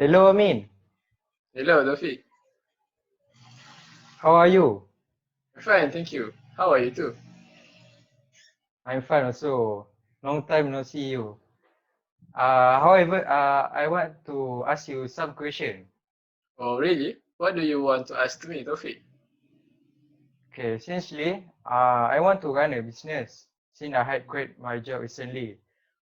Hello, Amin. Hello, Taufiq. How are you? Fine, thank you. How are you too? I'm fine also. Long time no see you. However, I want to ask you some question. Oh, really? What do you want to ask me, Taufiq? Okay, essentially, I want to run a business. Since I had quit my job recently,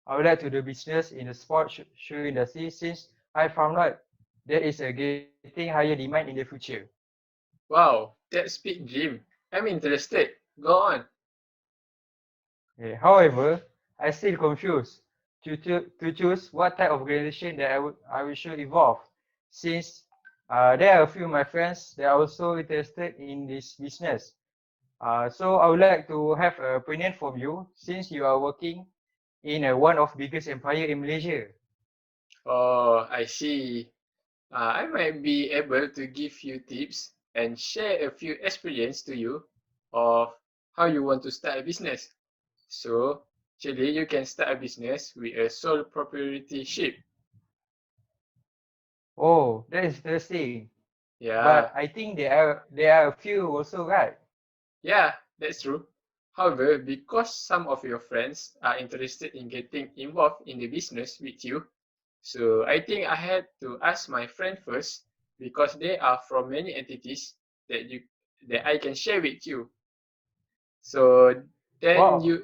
I would like to do business in the sports shoe industry since I found out there is a getting higher demand in the future. Wow, that's big dream. I'm interested. Go on. Okay, however, I still confused to choose what type of organization that I should involve, since there are a few of my friends that are also interested in this business. So I would like to have an opinion from you, since you are working in one of the biggest empire in Malaysia. Oh, I see. I might be able to give you tips and share a few experience to you of how you want to start a business. So, actually, you can start a business with a sole proprietorship. Oh, that is interesting. But Yeah, I think there are a few also, right? yeah, that's true. However, because some of your friends are interested in getting involved in the business with you, so I think I had to ask my friend first because they are from many entities that you that I can share with you. So then Wow, you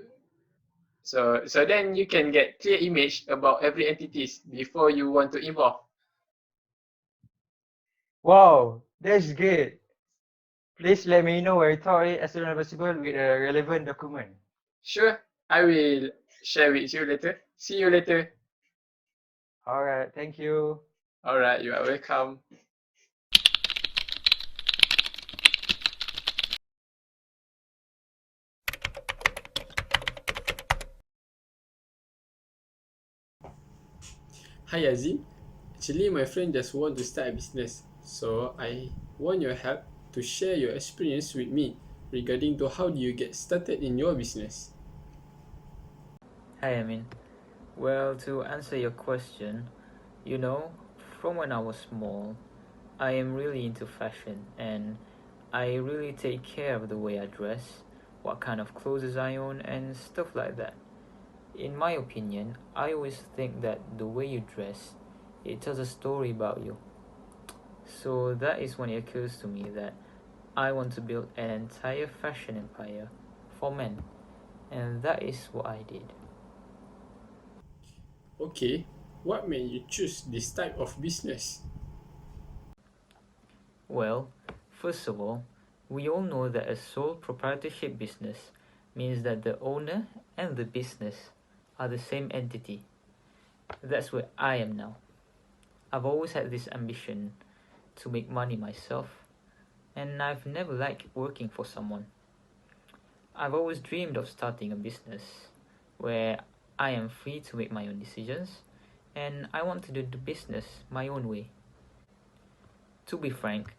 so then you can get clear image about every entities before you want to involve. wow, that's great. Please let me know where it as soon as possible with a relevant document. Sure, I will share with you later. See you later. Alright, thank you. All right, you are welcome. Hi Azim, actually my friend just want to start a business, so I want your help to share your experience with me regarding to how do you get started in your business. Hi, Amin. Well, to answer your question, you know, from when I was small, I am really into fashion and I really take care of the way I dress, what kind of clothes I own, and stuff like that. In my opinion, I always think that the way you dress, it tells a story about you. So that is when it occurs to me that I want to build an entire fashion empire for men, and that is what I did. Okay, what made you choose this type of business? Well, first of all, we all know that a sole proprietorship business means that the owner and the business are the same entity. That's where I am now. I've always had this ambition to make money myself, and I've never liked working for someone. I've always dreamed of starting a business where I am free to make my own decisions, and I want to do the business my own way. To be frank,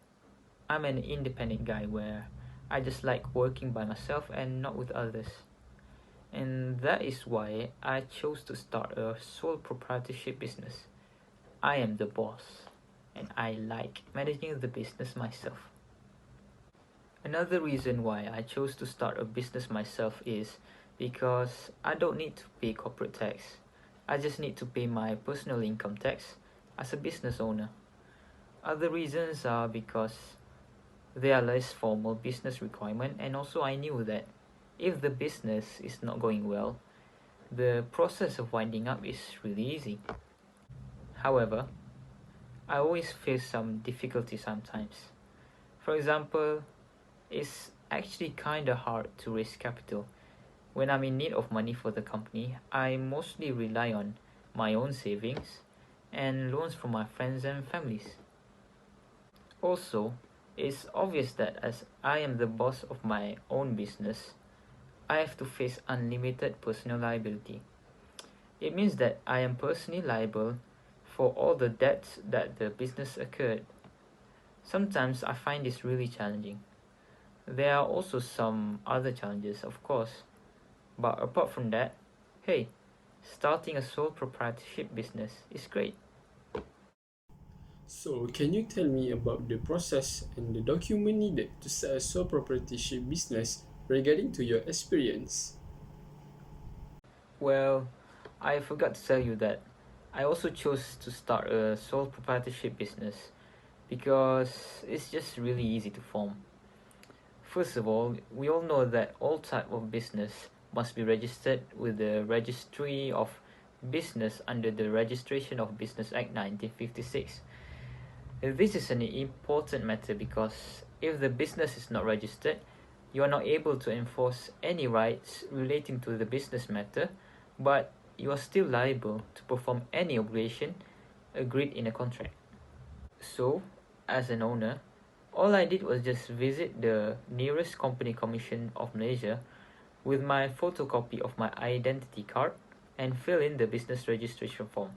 I'm an independent guy where I just like working by myself and not with others. And that is why I chose to start a sole proprietorship business. I am the boss and I like managing the business myself. Another reason why I chose to start a business myself is because I don't need to pay corporate tax. I just need to pay my personal income tax as a business owner. Other reasons are because there are less formal business requirement, and also I knew that if the business is not going well, the process of winding up is really easy. However, I always face some difficulty sometimes. For example, it's actually kinda hard to raise capital. When I'm in need of money for the company, I mostly rely on my own savings and loans from my friends and families. Also, it's obvious that as I am the boss of my own business, I have to face unlimited personal liability. It means that I am personally liable for all the debts that the business incurred. Sometimes I find this really challenging. There are also some other challenges, of course, but apart from that, hey, starting a sole proprietorship business is great. So, can you tell me about the process and the document needed to start a sole proprietorship business regarding to your experience? Well, I forgot to tell you that I also chose to start a sole proprietorship business because it's just really easy to form. First of all, we all know that all type of business must be registered with the Registry of Business under the Registration of Business Act 1956. This is an important matter because if the business is not registered, you are not able to enforce any rights relating to the business matter, but you are still liable to perform any obligation agreed in a contract. So, as an owner, all I did was just visit the nearest company commission of Malaysia with my photocopy of my identity card and fill in the business registration form.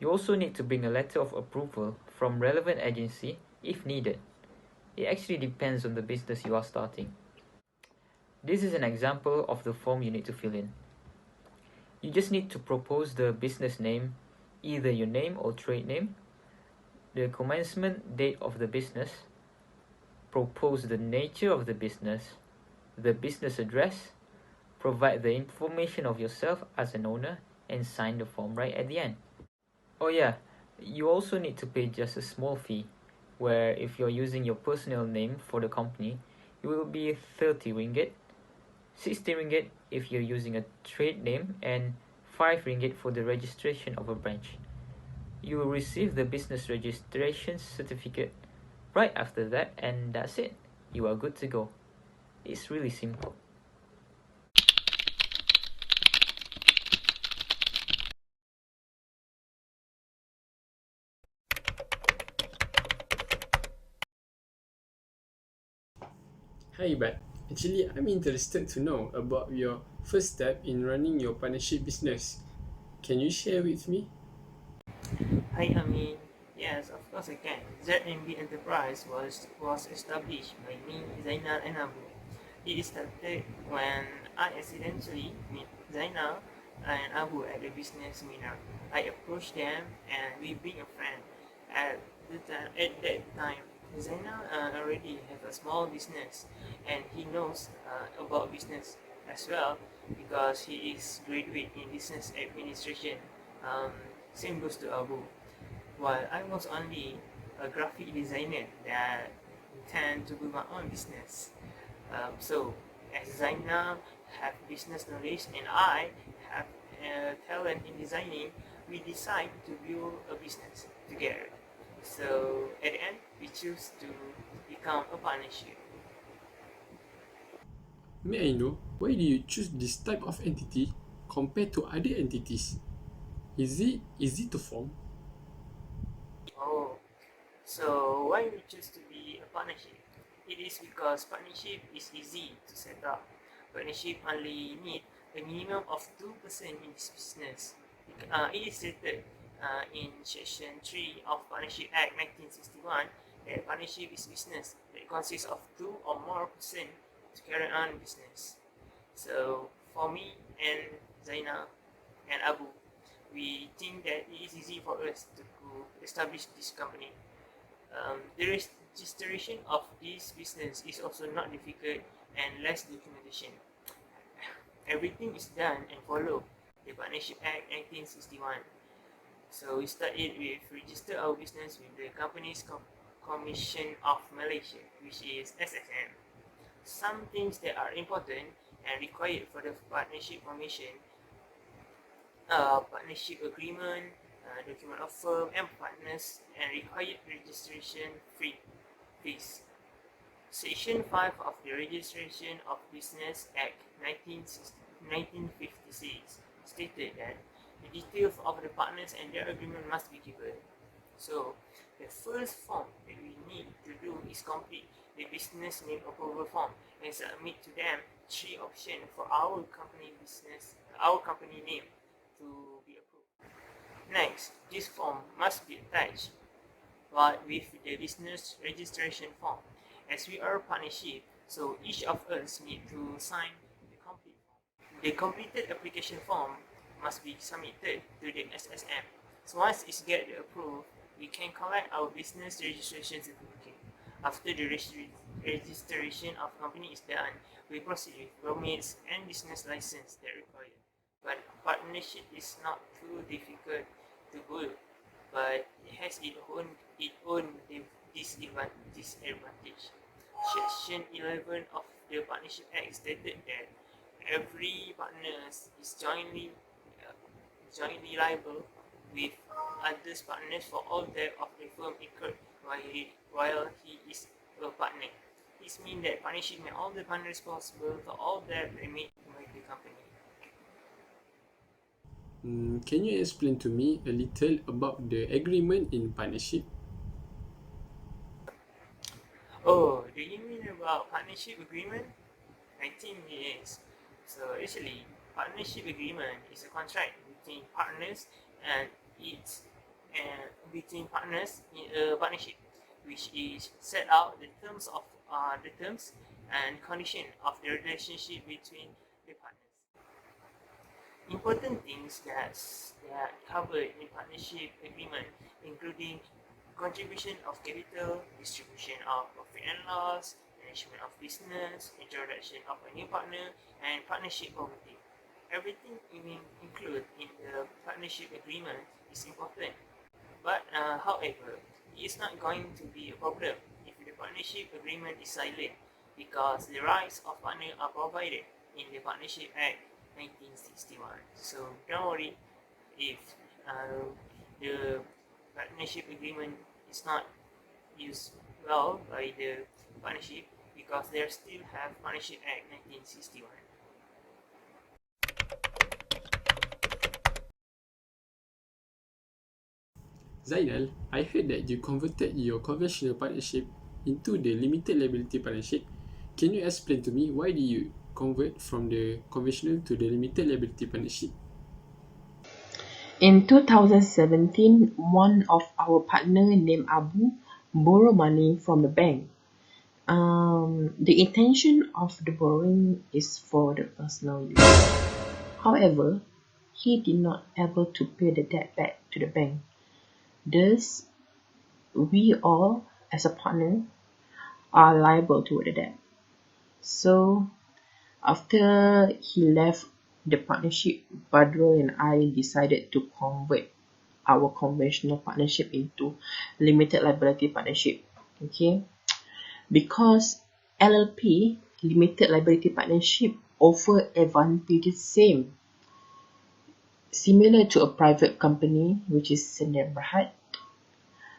You also need to bring a letter of approval from relevant agency if needed. It actually depends on the business you are starting. This is an example of the form you need to fill in. You just need to propose the business name, either your name or trade name, the commencement date of the business, propose the nature of the business address, provide the information of yourself as an owner, and sign the form right at the end. Oh yeah, you also need to pay just a small fee, where if you're using your personal name for the company, it will be 30 ringgit, 60 ringgit if you're using a trade name, and 5 ringgit for the registration of a branch. You will receive the business registration certificate right after that, and that's it. You are good to go. It's really simple. Hi, but actually, I'm interested to know about your first step in running your partnership business. Can you share with me? Hi, Amin. Yes, of course I can. ZMB Enterprise was established by me, Zainal, and Abu. It started when I accidentally met Zainal and Abu at a business seminar. I approached them and we being a friend. At that time, Zainal already have a small business and he knows about business as well because he is graduate in business administration. Um, Same goes to Abu. While I was only a graphic designer that intend to do my own business. So as Zainal have business knowledge and I have talent in designing, we decide to build a business together. So at the end, we choose to become a partnership. May I know why do you choose this type of entity compared to other entities? Is it easy to form? Oh, so why we choose to be a partnership? It is because partnership is easy to set up. Partnership only need a minimum of 2% in this business. It is stated in Section 3 of Partnership Act 1961 that partnership is business that consists of 2 or more percent to carry on business. So for me and Zainal and Abu, we think that it is easy for us to establish this company. The registration of this business is also not difficult and less documentation. Everything is done and follow the Partnership Act 1961. So we started with register our business with the Companies Commission of Malaysia, which is SSM. Some things that are important and required for the partnership commission partnership agreement, document of firm and partners, and required registration fees. Section 5 of the Registration of Business Act 1956 stated that the details of the partners and their agreement must be given. So, the first form that we need to do is complete the business name approval form and submit to them 3 options for our company name to be approved. Next, this form must be attached with the business registration form. As we are a partnership, so each of us need to sign the complete form. The completed application form must be submitted to the SSM. So once it's get approved, we can collect our business registration certificate. After the registration of company is done, we proceed with permits and business license that required. But partnership is not too difficult to build, but it has its own disadvantage. Section 11 of the Partnership Act stated that every partner is jointly liable with other partners for all debt of the firm incurred while he is a partner. This means that partnership makes all the partners responsible for all debt made by the company. Can you explain to me a little about the agreement in partnership? Oh, do you mean about partnership agreement? I think it is. So actually, partnership agreement is a contract between partners and it's between partners in a partnership, which is set out the terms and condition of the relationship between the partners. Important things that covered in partnership agreement, including contribution of capital, distribution of profit and loss, management of business, introduction of a new partner, and partnership overview. Everything included in the partnership agreement is important. But however, it is not going to be a problem if the partnership agreement is silent, because the rights of partner are provided in the Partnership Act 1961. So don't worry if the partnership agreement is not used well by the partnership, because they still have Partnership Act 1961. Zainal, I heard that you converted your conventional partnership into the limited liability partnership. Can you explain to me why did you convert from the conventional to the limited liability partnership? In 2017, one of our partner named Abu borrowed money from the bank. The intention of the borrowing is for the personal use. However, he did not able to pay the debt back to the bank. Thus, we all, as a partner, are liable to the debt. So, after he left the partnership, Badrul and I decided to convert our conventional partnership into limited liability partnership. Okay, because LLP, limited liability partnership, offer advantages similar to a private company, which is Sendirian Berhad,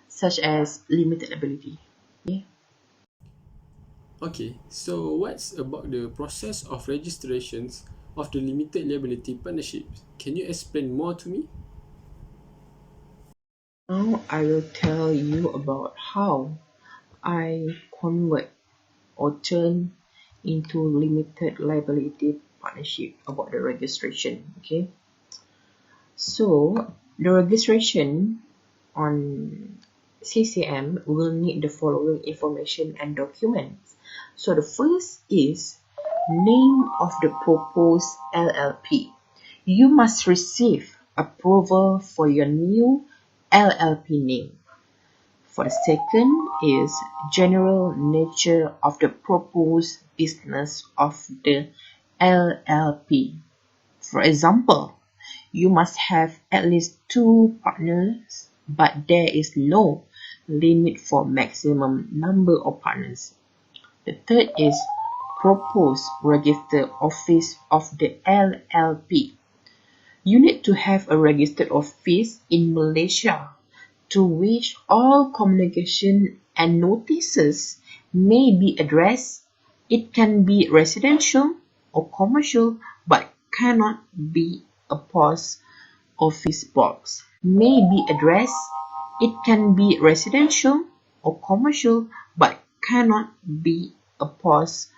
such as limited liability. Okay, so what's about the process of registrations of the limited liability partnerships? Can you explain more to me? Now I will tell you about how I convert or turn into limited liability partnership, about the registration. Okay, so the registration on CCM will need the following information and documents. So the first is name of the proposed LLP. You must receive approval for your new LLP name. For the second is general nature of the proposed business of the LLP. For example, you must have at least 2 partners, but there is no limit for maximum number of partners. The third is proposed register office of the LLP. You need to have a registered office in Malaysia to which all communication and notices may be addressed. It can be residential or commercial but cannot be a post office box. May be addressed. It can be residential or commercial but cannot be a post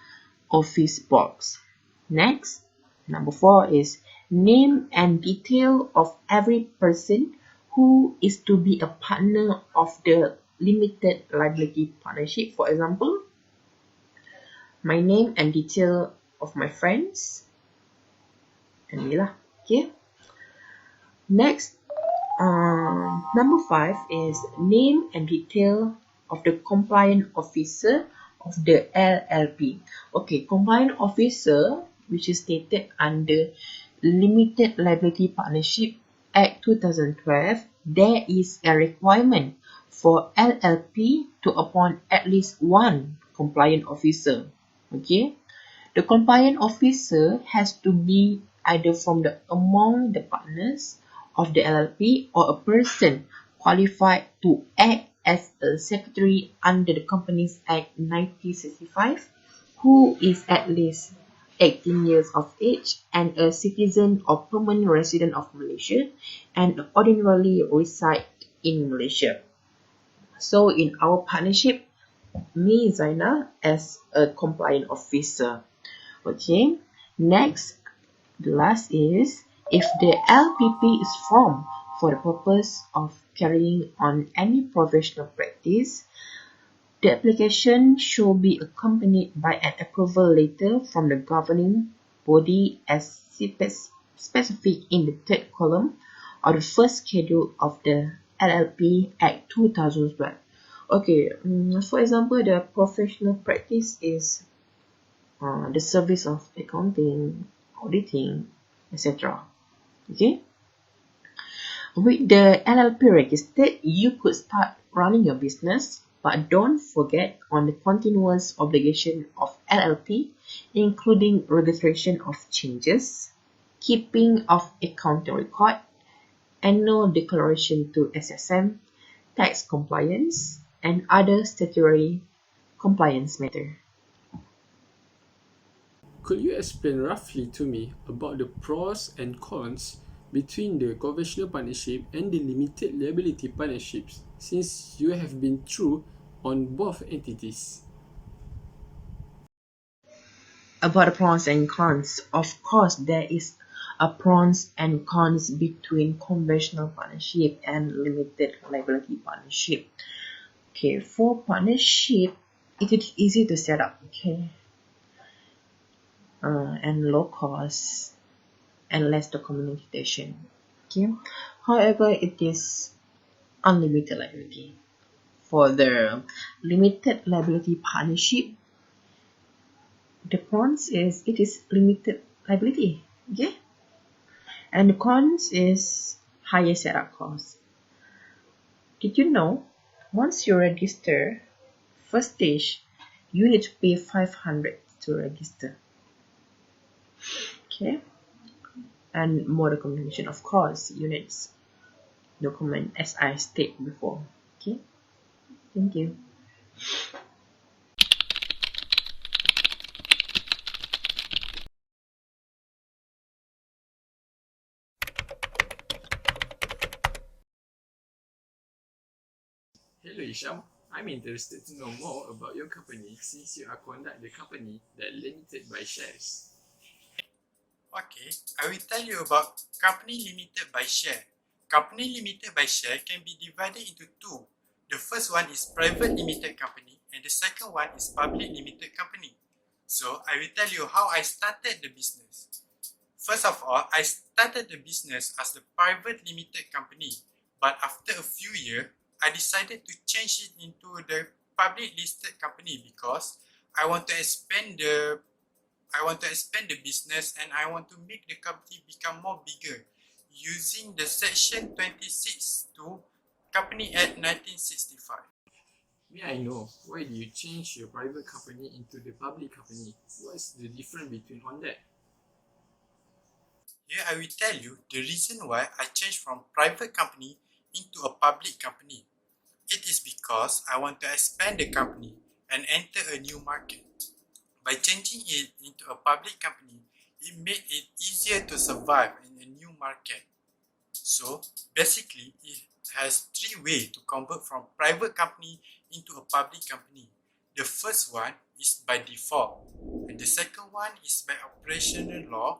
office box. Next, number 4 is name and detail of every person who is to be a partner of the limited liability partnership. For example, my name and detail of my friends. And lah, okay. Next, number 5 is name and detail of the compliant officer of the LLP. Okay, compliant officer, which is stated under Limited Liability Partnership Act 2012, there is a requirement for LLP to appoint at least one compliant officer. Okay, the compliant officer has to be either from among the partners of the LLP or a person qualified to act as a secretary under the Companies Act 1965 who is at least 18 years of age and a citizen or permanent resident of Malaysia and ordinarily reside in Malaysia. So in our partnership, me, Zainal, as a compliant officer. Okay, next, the last is if the LPP is formed for the purpose of carrying on any professional practice, the application should be accompanied by an approval letter from the governing body as specific in the third column or the first schedule of the LLP Act 2012. Okay, for example, the professional practice is the service of accounting, auditing, etc. Okay. With the LLP registered, you could start running your business, but don't forget on the continuous obligation of LLP, including registration of changes, keeping of accounting record, annual declaration to SSM, tax compliance, and other statutory compliance matters. Could you explain roughly to me about the pros and cons between the conventional partnership and the limited liability partnerships, since you have been through on both entities? About the pros and cons, of course, there is a pros and cons between conventional partnership and limited liability partnership. Okay, for partnership, it is easy to set up. Okay, and low cost and less documentation. Okay, however, it is unlimited liability. For the limited liability partnership, the pros is it is limited liability. Okay, and the cons is higher setup cost. Did you know once you register first stage, you need to pay 500 to register? Okay, and more documentation, of course, units document as I stated before. Okay, thank you. Hello Hisham, I'm interested to know more about your company since you are conduct the company that limited by shares. Okay, I will tell you about company limited by share. Company limited by share can be divided into two. The first one is private limited company and the second one is public limited company. So I will tell you how I started the business. First of all, I started the business as a private limited company, but after a few years, I decided to change it into the public listed company because I want to expand the business and I want to make the company become more bigger using the section 26 to Company Act 1965. May I know why do you change your private company into the public company? What's the difference between on that? Here I will tell you the reason why I changed from private company into a public company. It is because I want to expand the company and enter a new market. By changing it into a public company, it made it easier to survive in a new market. So basically, it has three ways to convert from private company into a public company. The first one is by default, and the second one is by operational law,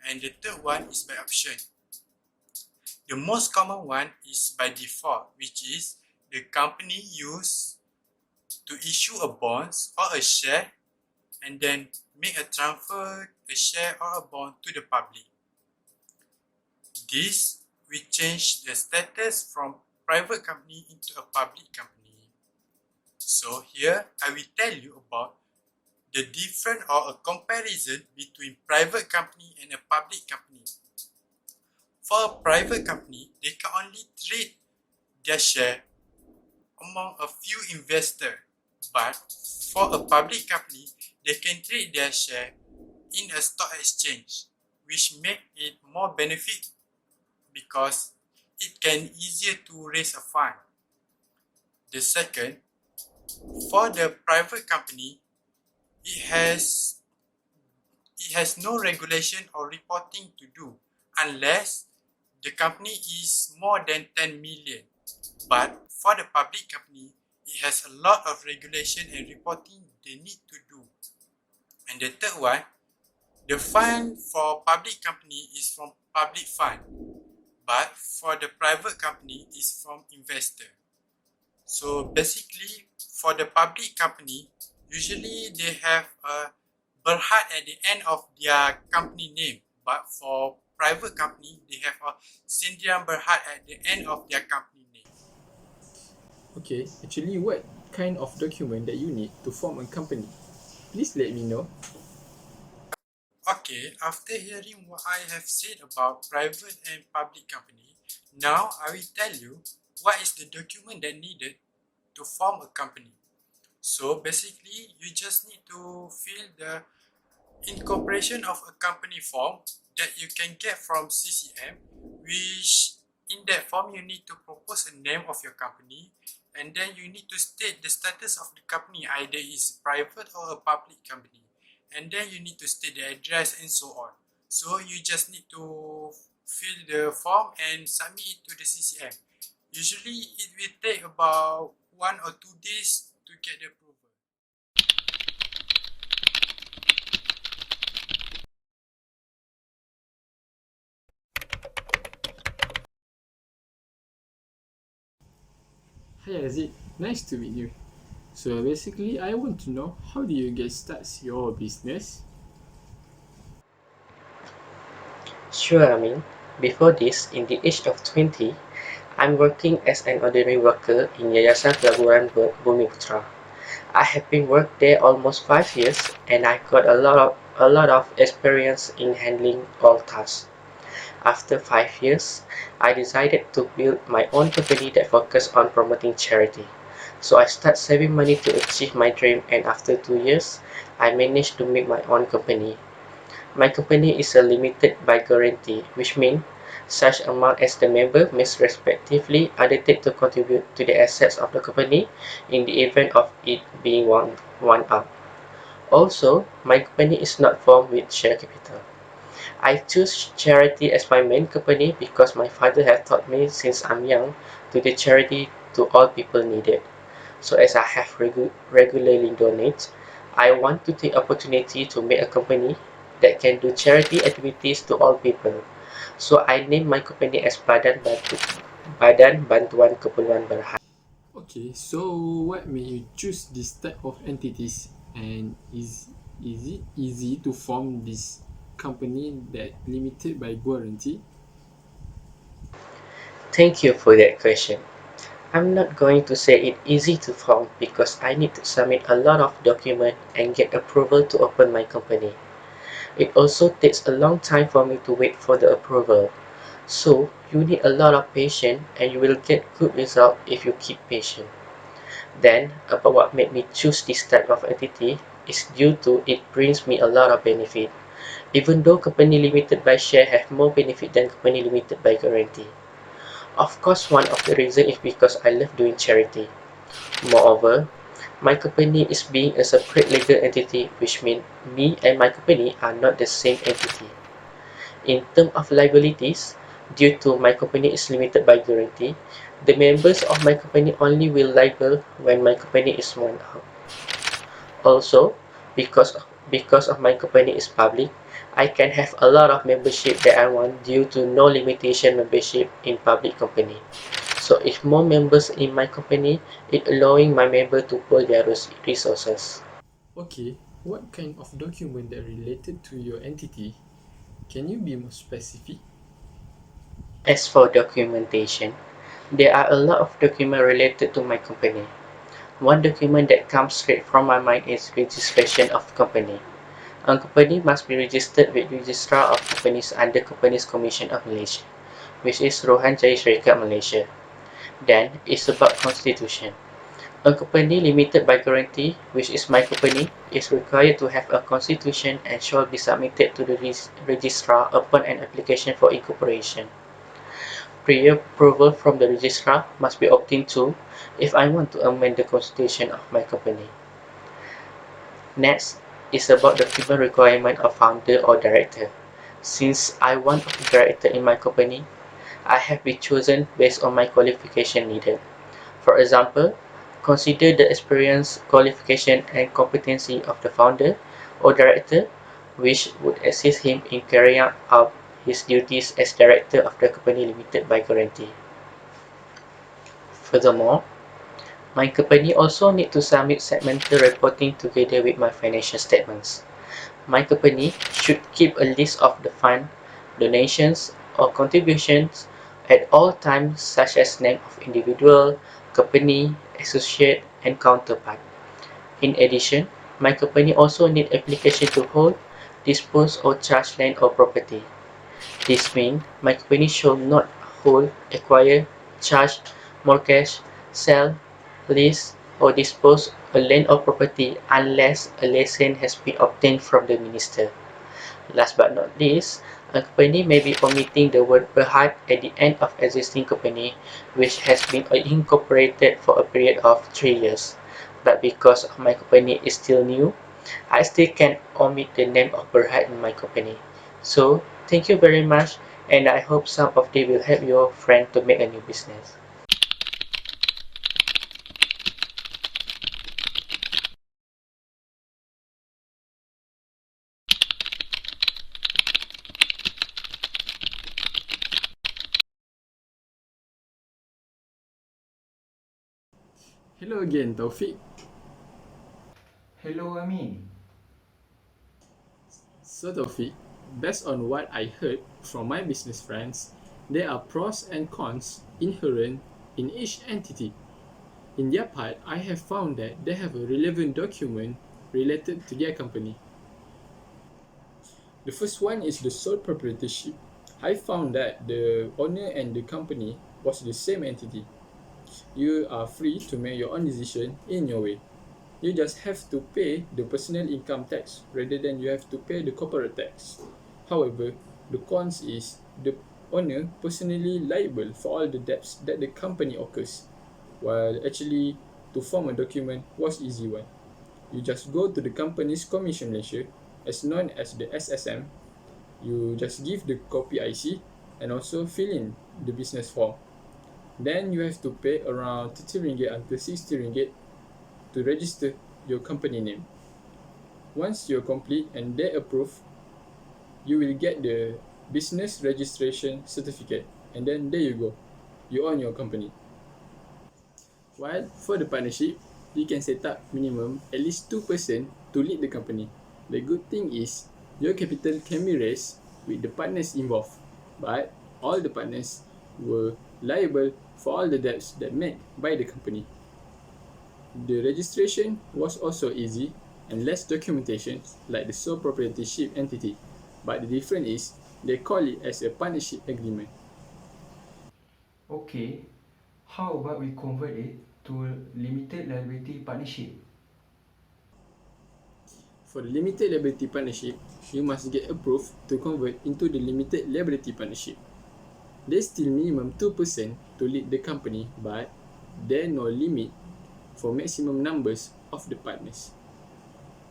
and the third one is by option. The most common one is by default, which is the company use to issue a bonds or a share and then make a transfer a share or a bond to the public. This will change the status from private company into a public company. So here I will tell you about the difference or a comparison between private company and a public company. For a private company, they can only trade their share among a few investors, but for a public company, they can trade their share in a stock exchange, which make it more benefit because it can easier to raise a fund. The second, for the private company, it has no regulation or reporting to do unless the company is more than 10 million. But for the public company, it has a lot of regulation and reporting they need to do. And the third one, the fund for public company is from public fund, but for the private company is from investor. So basically, for the public company, usually they have a berhad at the end of their company name, but for private company, they have a sindiran berhad at the end of their company name. Okay, actually, what kind of document that you need to form a company? Please let me know. Okay, after hearing what I have said about private and public company, now I will tell you what is the document that needed to form a company. So basically, you just need to fill the incorporation of a company form that you can get from CCM, which in that form you need to propose a name of your company, and then you need to state the status of the company, either is private or a public company, and then you need to state the address and so on. So you just need to fill the form and submit it to the CCM. Usually it will take about 1 or 2 days to get the approval. Hi Haziq, nice to meet you. So basically, I want to know how do you get starts your business? Sure, Amin. Before this, in the age of 20, I'm working as an ordinary worker in Yayasan Pelaburan Bumiputra. I have been worked there almost 5 years, and I got a lot of experience in handling all tasks. After 5 years, I decided to build my own company that focused on promoting charity. So I started saving money to achieve my dream, and after 2 years, I managed to make my own company. My company is a limited by guarantee, which means such amount as the member must respectively undertake to contribute to the assets of the company in the event of it being wound up. Also, my company is not formed with share capital. I choose charity as my main company because my father has taught me since I'm young to do charity to all people needed. So as I have regularly donate, I want to take opportunity to make a company that can do charity activities to all people. So I named my company as Badan Bantuan Kepulauan Berhad. Okay, so what made you choose this type of entities, and is it easy to form this company that limited by guarantee? Thank you for that question. I'm not going to say it easy to form because I need to submit a lot of document and get approval to open my company. It also takes a long time for me to wait for the approval. So you need a lot of patience and you will get good result if you keep patient. Then about what made me choose this type of entity is due to it brings me a lot of benefit. even though company limited by share have more benefit than company limited by guarantee. Of course, one of the reasons is because I love doing charity. Moreover, my company is being a separate legal entity, which means me and my company are not the same entity. In terms of liabilities, due to my company is limited by guarantee, the members of my company only will liable when my company is wound out. Also, because of my company is public, I can have a lot of membership that I want due to no limitation membership in public company. So if more members in my company, it allowing my member to pool their resources. Okay, what kind of document that related to your entity? Can you be more specific? As for documentation, there are a lot of documents related to my company. One document that comes straight from my mind is registration of company. A company must be registered with Registrar of Companies under Companies Commission of Malaysia, which is Rohan Jaya Syarikat Malaysia. Then, it's about constitution. A company limited by guarantee, which is my company, is required to have a constitution and shall be submitted to the registrar upon an application for incorporation. Prior approval from the registrar must be obtained too if I want to amend the constitution of my company. Next is about document requirement of founder or director. Since I want a director in my company, I have been chosen based on my qualification needed. For example, consider the experience, qualification, and competency of the founder or director, which would assist him in carrying out his duties as director of the company limited by guarantee. Furthermore, my company also need to submit segmental reporting together with my financial statements. My company should keep a list of the fund, donations, or contributions at all times, such as name of individual, company, associate, and counterpart. In addition, my company also need application to hold, dispose, or charge land or property. This means my company shall not hold, acquire, charge, mortgage, sell, lease, or dispose a land or property unless a license has been obtained from the minister. Last but not least, a company may be omitting the word "berhad" at the end of existing company which has been incorporated for a period of 3 years. But because my company is still new, I still can omit the name of Berhad in my company. So, thank you very much, and I hope some of they will help your friend to make a new business. Hello again, Taufiq. Hello, Amin. So, Taufiq, based on what I heard from my business friends, there are pros and cons inherent in each entity. In their part, I have found that they have a relevant document related to their company. The first one is the sole proprietorship. I found that the owner and the company was the same entity. You are free to make your own decision in your way. You just have to pay the personal income tax rather than you have to pay the corporate tax. However, the cons is the owner personally liable for all the debts that the company occurs, while actually to form a document was easy one. You just go to the company's commission Malaysia, as known as the SSM. You just give the copy IC and also fill in the business form. Then you have to pay around 30 ringgit until 60 ringgit to register your company name. Once you're complete and they approve, you will get the business registration certificate, and then there you go. You own your company. While for the partnership, you can set up minimum at least 2% to lead the company. The good thing is your capital can be raised with the partners involved, but all the partners were liable for all the debts that made by the company. The registration was also easy and less documentation like the sole proprietorship entity, but the difference is they call it as a partnership agreement. Okay, how about we convert it to limited liability partnership? For the limited liability partnership, you must get approved to convert into the limited liability partnership. There's still minimum 2% to lead the company, but there's no limit for maximum numbers of the partners.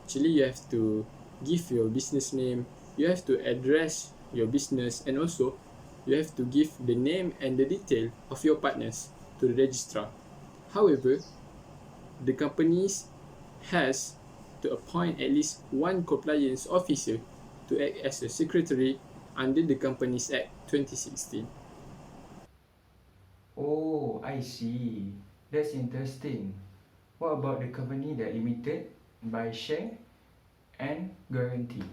Actually, you have to give your business name, you have to address your business, and also you have to give the name and the detail of your partners to the registrar. However, the companies has to appoint at least one compliance officer to act as a secretary under the Companies Act 2016. Oh, I see. That's interesting. What about the company that limited by share and guarantee?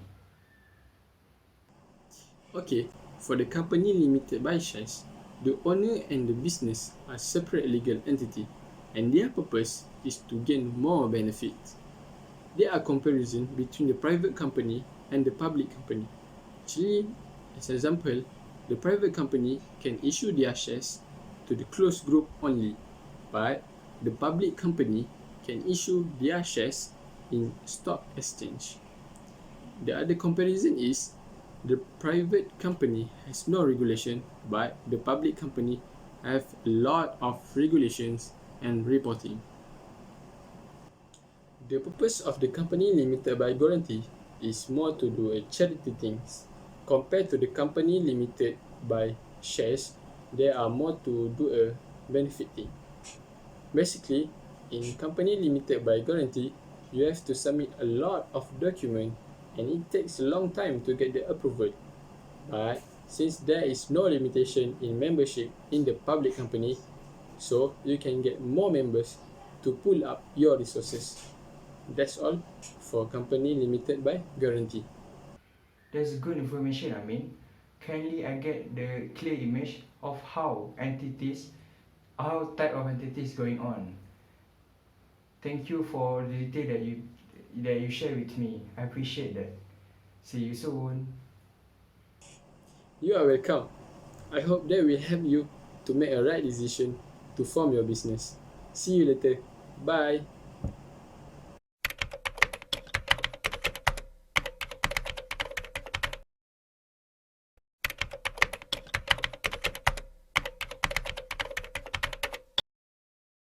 Okay, for the company limited by shares, the owner and the business are separate legal entity, and their purpose is to gain more benefits. There are comparison between the private company and the public company. Actually, as an example, the private company can issue their shares to the closed group only, but the public company can issue their shares in stock exchange. The other comparison is the private company has no regulation, but the public company have a lot of regulations and reporting. The purpose of the company limited by guarantee is more to do a charity things. Compared to the company limited by shares, there are more to do a benefit thing. Basically, in company limited by guarantee, you have to submit a lot of document and it takes a long time to get the approval. But since there is no limitation in membership in the public company, so you can get more members to pull up your resources. That's all for company limited by guarantee. That's good information, I mean. Kindly I get the clear image of how type of entities going on. Thank you for the detail that you share with me. I appreciate that. See you soon. You are welcome. I hope that will help you to make a right decision to form your business. See you later. Bye.